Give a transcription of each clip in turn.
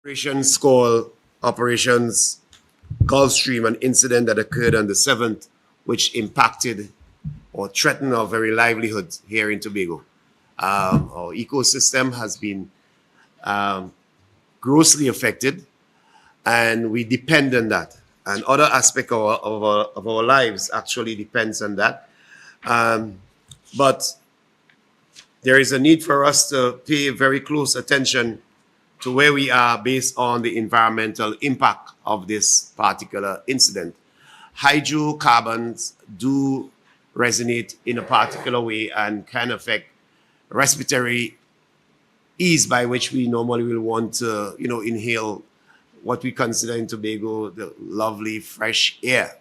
Operations called Operations Gulfstream, an incident that occurred on the 7th, which impacted or threatened our very livelihood here in Tobago. Our ecosystem has been um, grossly affected, and we depend on that. And other aspect of our lives actually depends on that. Um, but there is a need for us to pay very close attention to where we are based on the environmental impact of this particular incident. Hydrocarbons do resonate in a particular way and can affect respiratory ease by which we normally will want to, inhale what we consider in Tobago the lovely fresh air.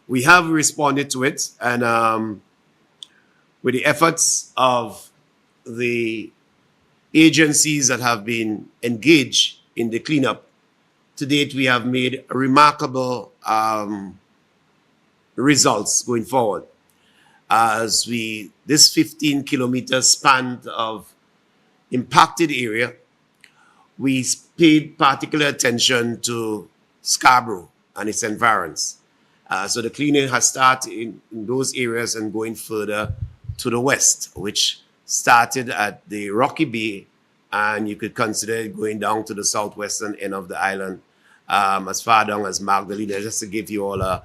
We have responded to it, and with the efforts of the agencies that have been engaged in the cleanup, to date we have made remarkable results going forward. As this 15-kilometer span of impacted area, we paid particular attention to Scarborough and its environs. So the cleaning has started in those areas and going further to the west, which started at the Rocky Bay, and you could consider it going down to the southwestern end of the island, as far down as Magdalena. Just to give you all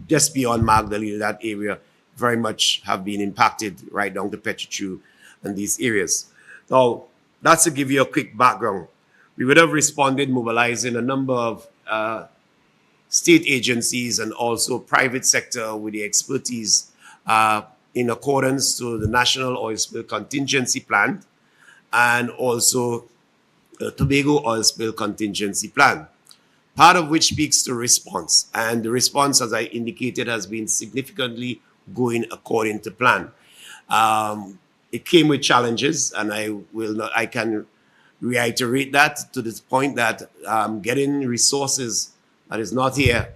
just beyond Magdalena, that area very much have been impacted right down to Pettitrue and these areas. Now, that's to give you a quick background. We would have responded mobilizing a number of state agencies and also private sector with the expertise in accordance to the National Oil Spill Contingency Plan and also the Tobago Oil Spill Contingency Plan, part of which speaks to response. And the response, as I indicated, has been significantly going according to plan. It came with challenges, and I can reiterate that to the point that getting resources that is not here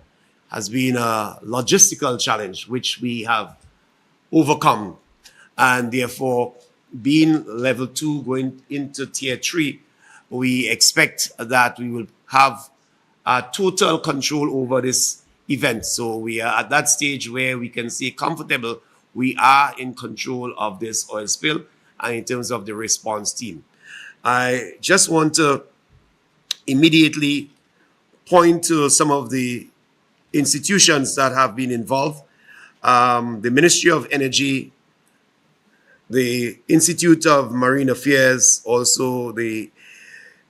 has been a logistical challenge, which we have overcome. And therefore, being level 2 going into tier 3, we expect that we will have total control over this event. So we are at that stage where we can say comfortable we are in control of this oil spill and in terms of the response team. I just want to immediately point to some of the institutions that have been involved. The Ministry of Energy, the Institute of Marine Affairs, also the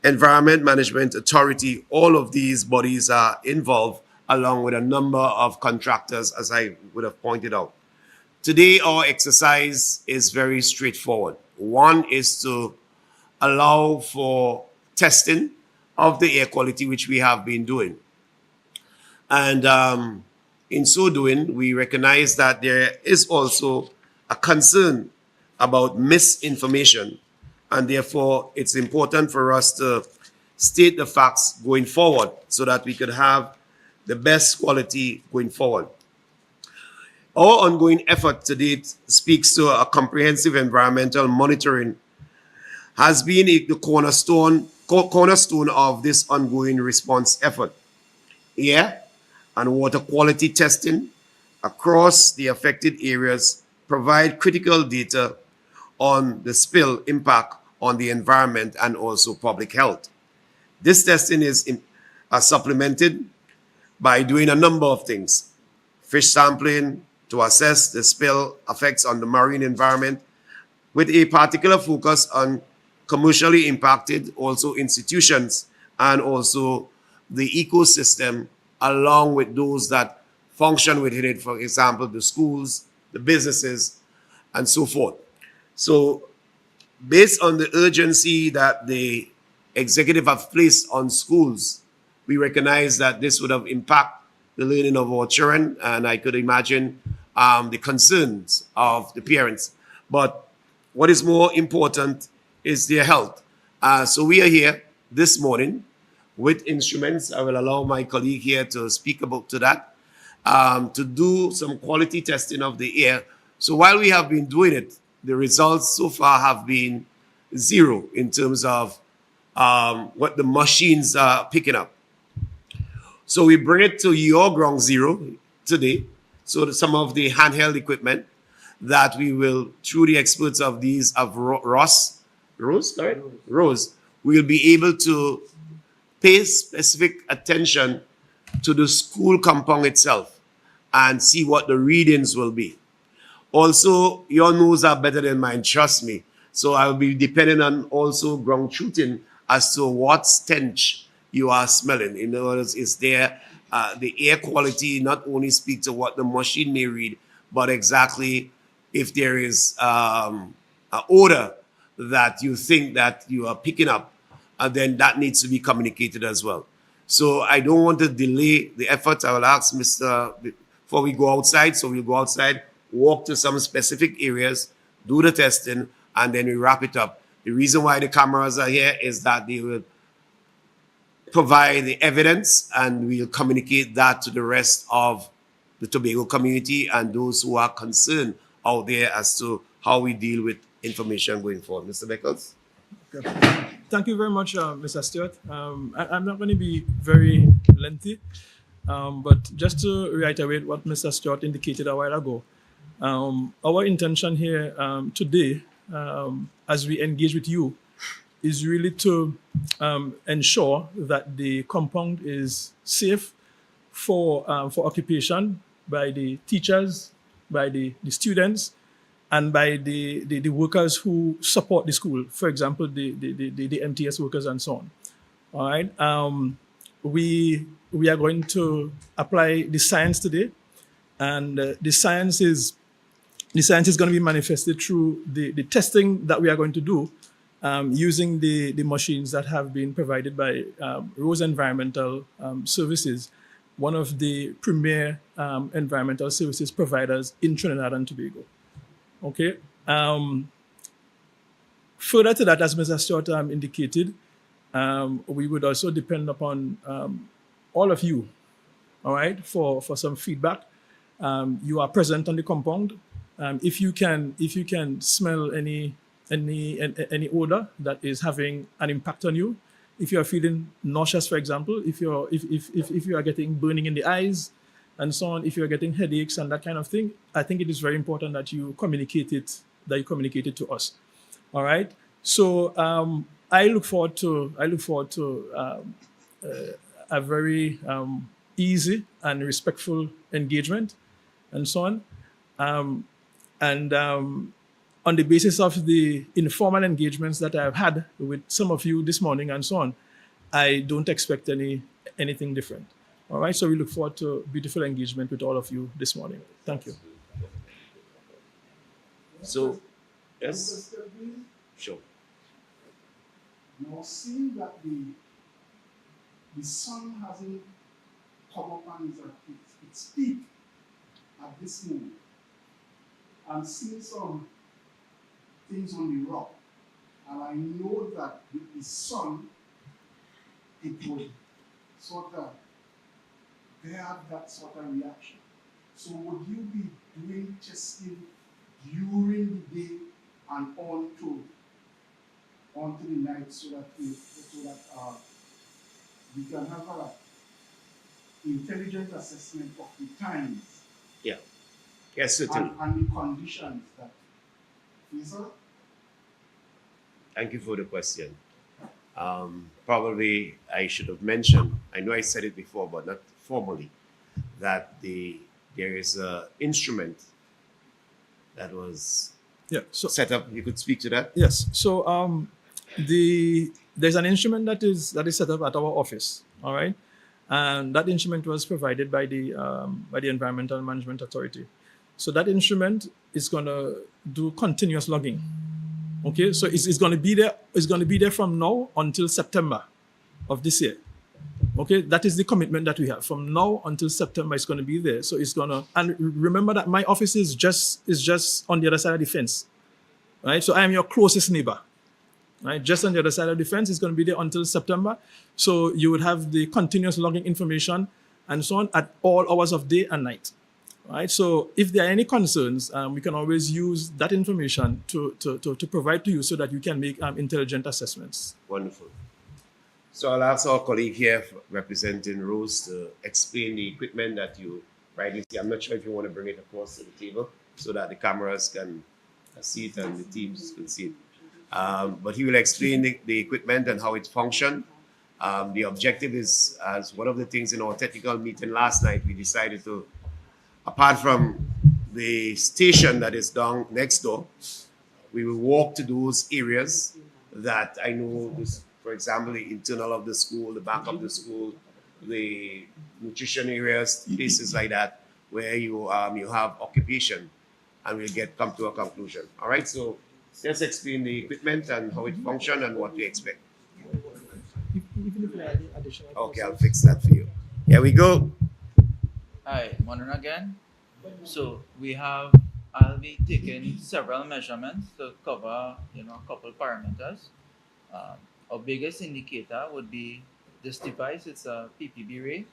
Environment Management Authority. All of these bodies are involved along with a number of contractors, as I would have pointed out. Today, our exercise is very straightforward. One is to allow for testing of the air quality, which we have been doing. And in so doing, we recognize that there is also a concern about misinformation, and therefore it's important for us to state the facts going forward so that we could have the best quality going forward. Our ongoing effort to date speaks to a comprehensive environmental monitoring has been the cornerstone of this ongoing response effort. Air and water quality testing across the affected areas provide critical data on the spill impact on the environment and also public health. This testing is supplemented by doing a number of things. Fish sampling to assess the spill effects on the marine environment with a particular focus on commercially impacted also institutions and also the ecosystem along with those that function within it, for example, the schools, the businesses, and so forth. So based on the urgency that the executive have placed on schools, we recognize that this would have impacted the learning of our children, and I could imagine the concerns of the parents. But what is more important is their health. So we are here this morning with instruments. I will allow my colleague here to speak about to that, to do some quality testing of the air. So while we have been doing it, the results so far have been zero in terms of what the machines are picking up. So we bring it to your ground zero today. So that some of the handheld equipment that we will, through the experts of these of Rose, sorry, Rose, we will be able to pay specific attention to the school compound itself and see what the readings will be. Also, your nose are better than mine, trust me. So I'll be depending on also ground truthing as to what stench you are smelling. In other words, is there the air quality not only speak to what the machine may read, but exactly if there is an odor that you think that you are picking up, and then that needs to be communicated as well. So I don't want to delay the effort. I will ask Mr. before we go outside. So we'll go outside, walk to some specific areas, do the testing, and then we wrap it up. The reason why the cameras are here is that they will provide the evidence and we'll communicate that to the rest of the Tobago community and those who are concerned out there as to how we deal with information going forward. Mr. Beckles? Okay. Thank you very much, Mr. Stewart. I'm not going to be very lengthy, but just to reiterate what Mr. Stewart indicated a while ago, our intention here today, as we engage with you, is really to ensure that the compound is safe for occupation by the teachers, by the students, and by the workers who support the school. For example, the MTS workers and so on. All right. We are going to apply the science today, and the science is going to be manifested through the testing that we are going to do using the machines that have been provided by Rose Environmental Services, one of the premier environmental services providers in Trinidad and Tobago. Okay. Further to that, as Mr. Stewart indicated, we would also depend upon all of you, all right, for some feedback. You are present on the compound. If you can smell any odor that is having an impact on you, if you are feeling nauseous, for example, if you are getting burning in the eyes and so on, if you are getting headaches and that kind of thing, I think it is very important that you communicate it to us. All right. So I look forward to a very easy and respectful engagement and so on. On the basis of the informal engagements that I've had with some of you this morning and so on, I don't expect anything different. All right, so we look forward to beautiful engagement with all of you this morning. Thank you. So, yes, sure. Now, seeing that the sun hasn't come up on its peak at this moment, I'm seeing some things on the rock, and I know that with the sun, it would sort of bear that sort of reaction. So would you be doing testing during the day and on to the night so that we can have an intelligent assessment of the times? Yeah. Yes, certainly. And the conditions that Faisal? Thank you for the question. Probably I should have mentioned, I know I said it before, but not formally, that there is an instrument that was set up. You could speak to that? Yes. So there's an instrument that is set up at our office. All right, and that instrument was provided by the Environmental Management Authority. So that instrument is going to do continuous logging. Okay, so it's going to be there. It's going to be there from now until September of this year. Okay, that is the commitment that we have. From now until September, it's going to be there. So it's going to, and remember that my office is just on the other side of the fence, right? So I am your closest neighbor, right? Just on the other side of the fence. It's going to be there until September. So you would have the continuous logging information and so on at all hours of day and night. Right. So if there are any concerns, we can always use that information to provide to you so that you can make intelligent assessments. Wonderful. So I'll ask our colleague here representing Rose to explain the equipment that you rightly see. I'm not sure if you want to bring it across to the table so that the cameras can see it and the teams can see it. But he will explain the equipment and how it functions. The objective is, as one of the things in our technical meeting last night, we decided to, apart from the station that is down next door, we will walk to those areas that I know, this, for example, the internal of the school, the back of the school, the nutrition areas, places like that, where you have occupation, and we'll come to a conclusion. All right, so let's explain the equipment and how it functions and what we expect. Even if there are any additional Okay, I'll fix that for you. Here we go. Hi, morning again. So I'll be taking several measurements to cover, a couple parameters. Our biggest indicator would be this device. It's a PPB ray.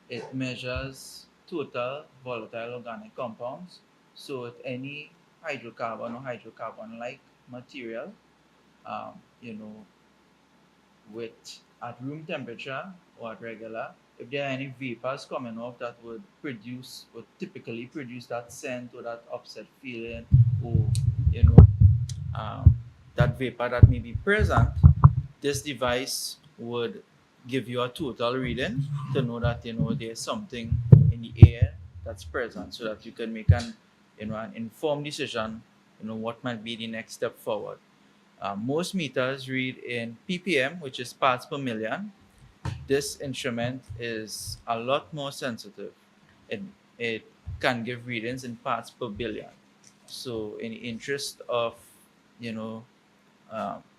It measures total volatile organic compounds. So if any hydrocarbon or hydrocarbon-like material, um, you know, with at room temperature or at regular, if there are any vapors coming off that would typically produce that scent or that upset feeling, or you know that vapor that may be present, this device would give you a total reading to know that there's something in the air that's present, so that you can make an informed decision what might be the next step forward. Most meters read in ppm, which is parts per million. This instrument is a lot more sensitive. It can give readings in parts per billion. So in the interest of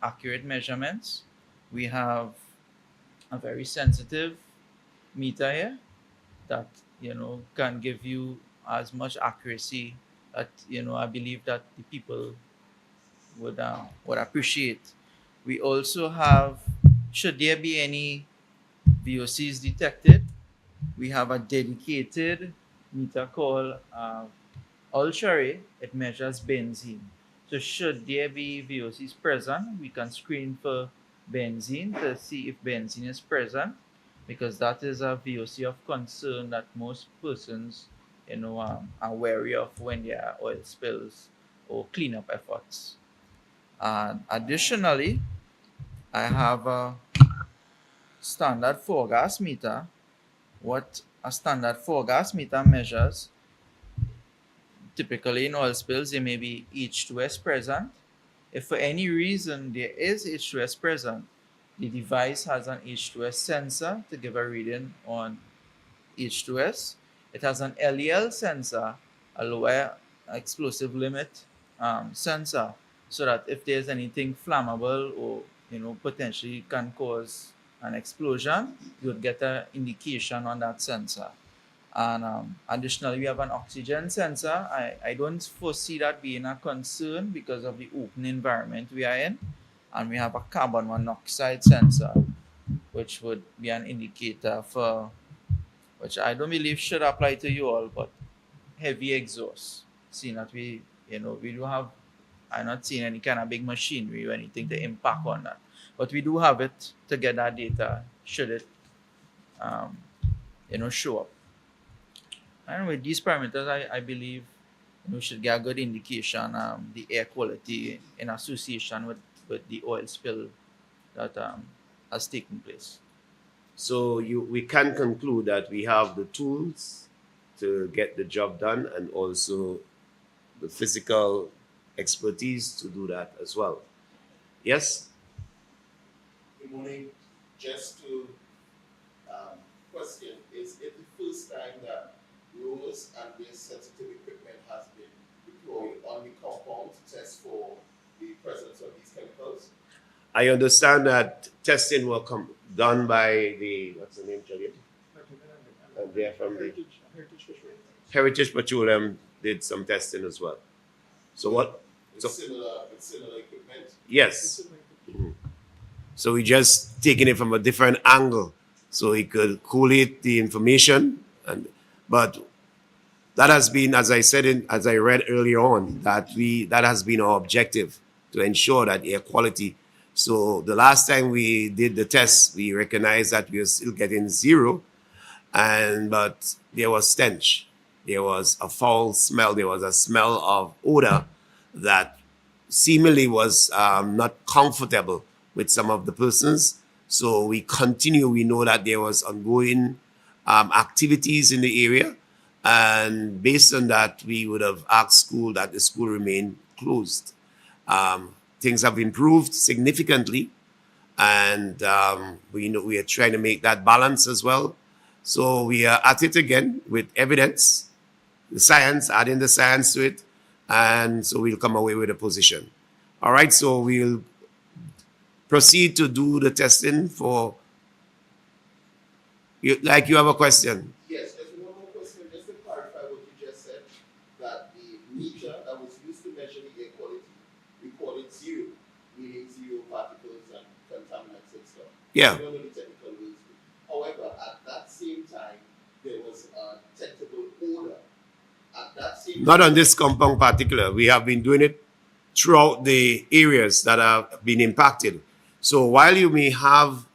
accurate measurements, we have a very sensitive meter here that can give you as much accuracy that I believe that the people would appreciate. We also have, should there be any VOCs detected, we have a dedicated meter called Ultra-Ray. It measures benzene. So should there be VOCs present, we can screen for benzene to see if benzene is present, because that is a VOC of concern that most persons are wary of when there are oil spills or cleanup efforts. And additionally, I have a standard 4-gas meter. What a standard 4-gas meter measures, typically in oil spills, there may be H2S present. If for any reason there is H2S present, the device has an H2S sensor to give a reading on H2S. It has an LEL sensor, a lower explosive limit sensor, so that if there's anything flammable or potentially can cause an explosion, you would get an indication on that sensor. And additionally, we have an oxygen sensor. I don't foresee that being a concern because of the open environment we are in. And we have a carbon monoxide sensor, which would be an indicator for, which I don't believe should apply to you all, but heavy exhaust. Seeing that we do have, I'm not seeing any kind of big machinery or anything to impact on that. But we do have it to get that data should it show up. And with these parameters, I believe we should get a good indication the air quality in association with the oil spill that has taken place. So we can conclude that we have the tools to get the job done, and also the physical expertise to do that as well. Yes? Good morning. Just to question, is it the first time that Rose and this sensitive equipment has been deployed on the compound to test for the presence of these chemicals? I understand that testing will come done by the, what's the name, Juliet? They're from the Heritage Petroleum did some testing as well. So what? With similar equipment? Yes. Mhm. So we just taking it from a different angle, so he could collate the information, but that has been, as I said as I read earlier on, that has been our objective, to ensure that air quality So the last time we did the test, we recognized that we were still getting 0, but there was stench. There was a foul smell. There was a smell of odor that seemingly was not comfortable with some of the persons. So we continue. We know that there was ongoing activities in the area, and based on that, we would have asked school that the school remain closed. Things have improved significantly, and we know we are trying to make that balance as well. So we are at it again with evidence, the science, adding the science to it, and so we'll come away with a position. All right, so we'll proceed to do the testing for you. Like you have a question. Yes, just one more question, just to clarify what you just said, that the meter that was used to measure the air quality recorded 0, meaning 0 particles and contaminants and stuff. Yeah. I don't know the technical words. However, at that same time, there was a detectable odor. At that same Not time, on this compound particular. We have been doing it throughout the areas that have been impacted. So while you may have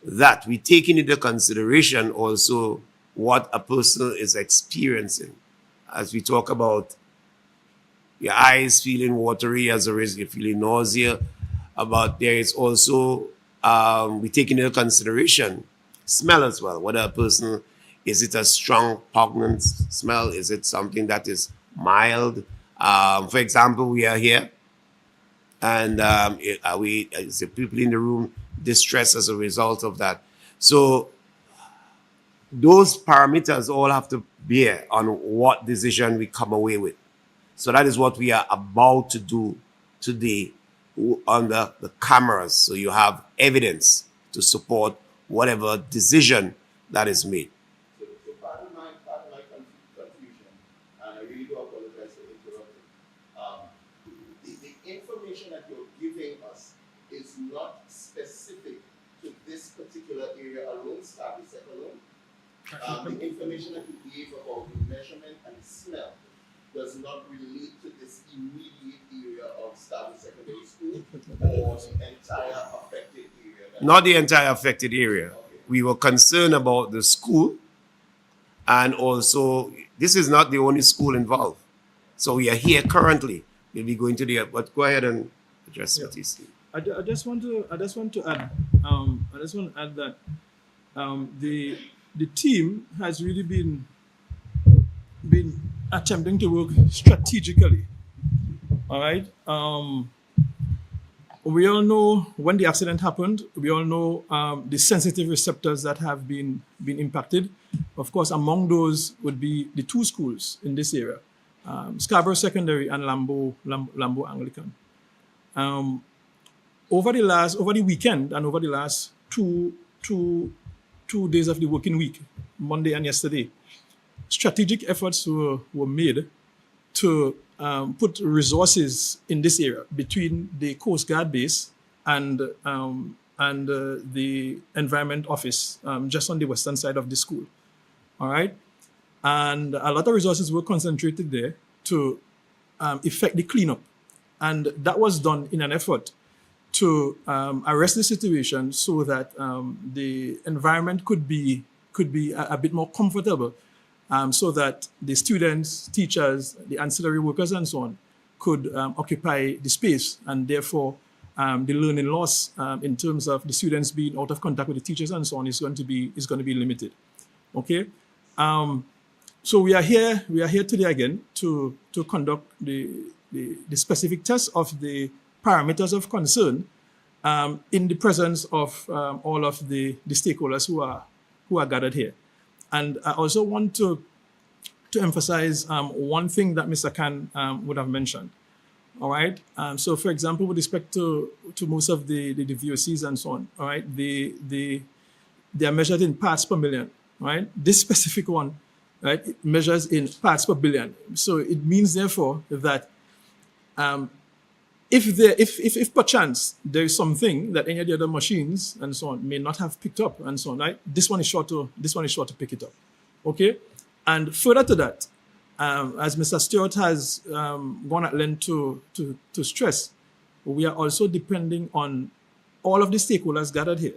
that, we take into consideration also what a person is experiencing. As we talk about your eyes feeling watery as a result, you're feeling nausea, but there is also, we take into consideration smell as well. Whether a person, is it a strong, pungent smell? Is it something that is mild? For example, we are here, and is the people in the room distressed as a result of that? So those parameters all have to bear on what decision we come away with. So that is what we are about to do today under the cameras. So you have evidence to support whatever decision that is made. so part of my confusion, and I really do apologize for interrupting. The information that you're giving us is not specific to this particular area alone, Scarborough alone. The information that you gave about the measurement and the smell does not relate to this immediate area of Scarborough Secondary School or the entire affected area. Not the entire affected area. We were concerned about the school, and also this is not the only school involved. So we are here currently. We'll be going to the, but go ahead and address what you see. I just want to add that the team has really been attempting to work strategically. All right. We all know when the accident happened. We all know the sensitive receptors that have been impacted. Of course, among those would be the 2 schools in this area, Scarborough Secondary and Lambo Anglican. Over the weekend and over the last two days of the working week, Monday and yesterday, strategic efforts were made to put resources in this area between the Coast Guard base and the Environment Office, just on the western side of the school. All right, and a lot of resources were concentrated there to effect the cleanup, and that was done in an effort to arrest the situation so that the environment could be a bit more comfortable, so that the students, teachers, the ancillary workers, and so on could occupy the space, and therefore the learning loss in terms of the students being out of contact with the teachers and so on is going to be limited. Okay, so we are here today again to conduct the specific test of the parameters of concern in the presence of all of the stakeholders who are gathered here. And I also want to emphasize one thing that Mr. Khan would have mentioned. All right. So, for example, with respect to most of the VOCs and so on, all right, they are measured in parts per million. Right. This specific one, right, it measures in parts per billion. So it means, therefore, that if perchance there is something that any of the other machines and so on may not have picked up and so on, right, this one is sure to pick it up. Okay, and further to that, as Mr. Stewart has gone at length to stress, we are also depending on all of the stakeholders gathered here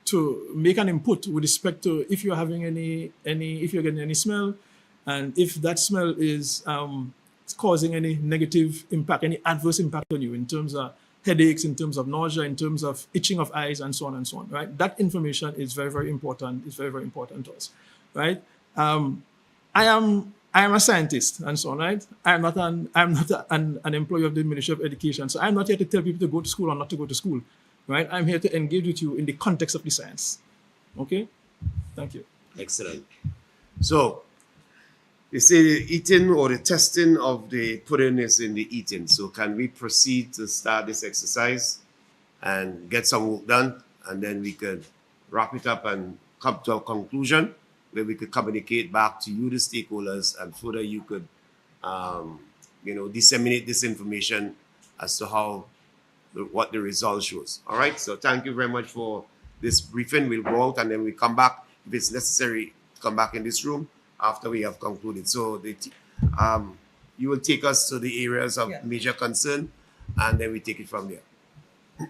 to make an input with respect to if you're having if you're getting any smell, and if that smell is causing any negative impact, any adverse impact on you in terms of headaches, in terms of nausea, in terms of itching of eyes, and so on and so on, right? That information is very, very important. It's very, very important to us, right? I am a scientist and so on, right? I'm not an employee of the Ministry of Education, so I'm not here to tell people to go to school or not to go to school, right? I'm here to engage with you in the context of the science. Okay? Thank you. Excellent. So, they say the eating or the testing of the pudding is in the eating. So, can we proceed to start this exercise and get some work done? And then we could wrap it up and come to a conclusion where we could communicate back to you, the stakeholders, and further you could, disseminate this information as to what the result shows. All right. So thank you very much for this briefing. We'll go out and then we come back if it's necessary. Come back in this room after we have concluded. So you will take us to the areas of major concern, and then we take it from there.